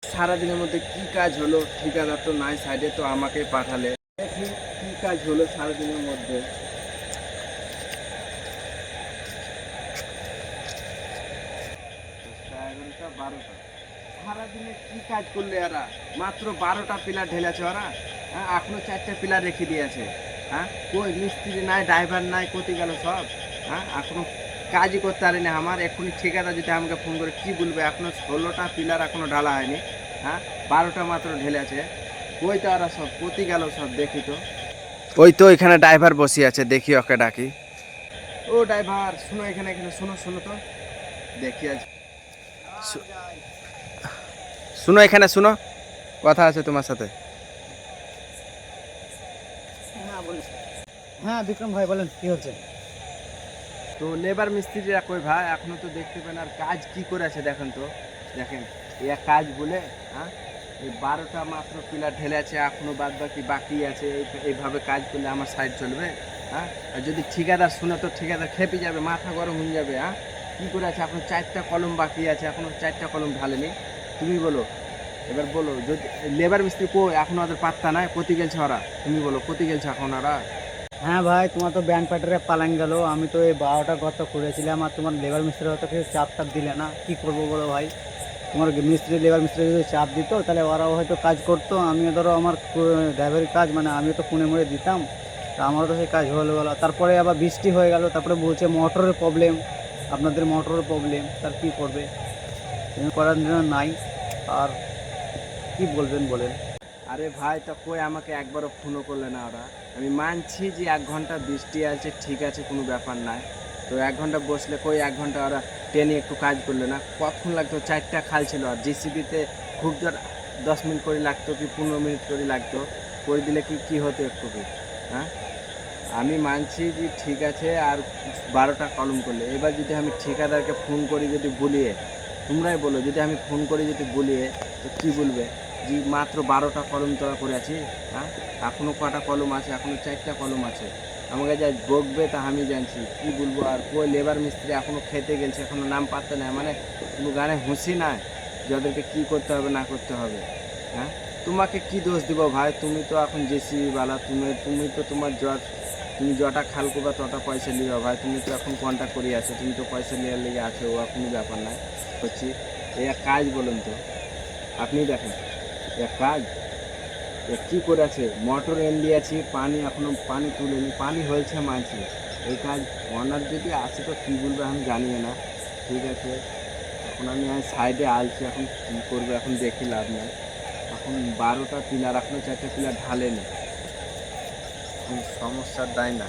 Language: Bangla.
সারাদিনের মধ্যে কি কাজ হলো? ঠিকাদার তো নাই সাইডে, তো আমাকে পাঠালে। দেখি কি কাজ হলো সারাদিনের মধ্যে। 10টা, 11টা, 12টা। সারাদিনে কি কাজ করলে এরা? মাত্র 12টা পিলার ঢেলেছে ওরা। হ্যাঁ, এখনো 4টা পিলার রেখে দিয়েছে। হ্যাঁ, কই মিস্ত্রি নাই, ড্রাইভার নাই, কোথায় গেল সব? হ্যাঁ, এখনো কাজই করতে পারেনি। আমার এক্ষুনি ঠিকাদার যদি আমাকে ফোন করে কি বলবে, এখনো 16টা পিলার এখনো ঢালা হয়নি। হ্যাঁ, 12টা মাত্র ঢেলেছে। কই তো ওরা সব কোথায় গেল সব? দেখি তো। ওই তো এখানে ড্রাইভার বসে আছে, দেখি ওকে ডাকি। ও ড্রাইভার, শুনো, এখানে এখানে শোনো, শোনো তো, দেখি আজ। শুনো, এখানে শুনো, কথা আছে তোমার সাথে। হ্যাঁ বলুন। হ্যাঁ বিক্রম ভাই বলেন, কি হচ্ছে? তো লেবার মিস্ত্রিরা কই ভাই? এখনো তো দেখতে পেন। আর কাজ কি করে আছে দেখেন তো, দেখেন। এ কাজ বলে, হ্যাঁ, এই 12টা মাত্র পিলার ঢেলে আছে, এখনো বাদ বাকি বাকি আছে। এইভাবে কাজ করলে আমার সাইড চলবে? হ্যাঁ, আর যদি ঠিকাদার শুনে তো ঠিকাদার খেপে যাবে, মাথা গরম হয়ে যাবে। হ্যাঁ, কি করে আছে? এখনো 4টা কলম বাকি আছে, এখনো 4টা কলম ঢালেনি। তুমি বলো, এবার বলো, যদি লেবার মিস্ত্রি কই, এখনো ওদের পাত্তা নাই, কোথায় গেছে ওরা? তুমি বলো, কোথায় গেছে এখন ওরা? হ্যাঁ ভাই, তোমার তো ব্যান্ড প্যাটারে পালান গেল। আমি তো এই 12টা গর্ত করেছিলাম, আর তোমার লেবার মিস্ত্রি হয়তো কিছু চাপ টাপ দিলে না। কি করবো বলো ভাই? তোমার লেবার মিস্ত্রি যদি চাপ দিত তাহলে ওরাও হয়তো কাজ করতো। আমিও ধরো আমার ড্রাইভারের কাজ, মানে আমিও তো ফোনে মুড়ে দিতাম। তা আমারও তো সেই কাজ হলো গেলো। তারপরে আবার বৃষ্টি হয়ে গেল, তারপরে বলছে মোটরের প্রবলেম, আপনাদের মোটরের প্রবলেম। তার কি করবে, কিছু করার জন্য নাই। আর কি বলবেন বলেন? আরে ভাই, তা কই আমাকে একবারও ফোনও করলে না ওরা। আমি মানছি যে 1 ঘন্টা বৃষ্টি আছে, ঠিক আছে, কোনো ব্যাপার নাই। তো 1 ঘন্টা বসলে, কই 1 ঘন্টা ওরা টেনে একটু কাজ করলে না? কখন লাগতো? 4টা খাল ছিল, আর জিসিবিতে খুব জোর 10 মিনিট করে লাগতো, কি 15 মিনিট করে লাগতো। করে দিলে কি কি হতো একটু কি? হ্যাঁ, আমি মানছি যে ঠিক আছে, আর 12টা কলম করলে। এবার যদি আমি ঠিকাদারকে ফোন করি, যদি বলিয়ে, তোমরাই বলো, যদি আমি ফোন করি যদি বলিয়ে, তো কী বলবে? যে মাত্র 12টা কলম তোলা করে আছি। হ্যাঁ, এখনও কটা কলম আছে? এখনও 4টা কলম আছে। আমাকে যা বকবে তা আমি জানছি, কি বলবো আর? কই লেবার মিস্ত্রি এখনও খেতে গেছে, এখনও নাম পাত্তা নেই, মানে কোনো গানে হুঁশি নাই যে ওদেরকে কী করতে হবে না করতে হবে। হ্যাঁ, তোমাকে কি দোষ দিব ভাই? তুমি তো এখন জেসিবি বালা, তুমি তুমি তো তোমার তুমি যটা খাল করবা তটা পয়সা নিবা ভাই। তুমি তো এখন কন্ট্যাক্ট করে আছো, তুমি তো পয়সা নেওয়ার লেগে আছো, ও কোনো ব্যাপার নাই। হচ্ছে এই এক কাজ বলুন তো, আপনি দেখেন, এক কাজ এ কী করে আছে? মোটর এনে দিয়েছি, পানি এখনো পানি তুলেনি, পানি হয়েছে মানছি। এই কাজ ওনার যদি আসে তো কী বলবে আমি জানিও না। ঠিক আছে, এখন আমি সাইডে আলছি, এখন কী করবো এখন দেখি লাভ নাই। এখন 12টা পিলার, এখনো 4টা পিলার ঢালেনি, এখন সমস্যার দায় না।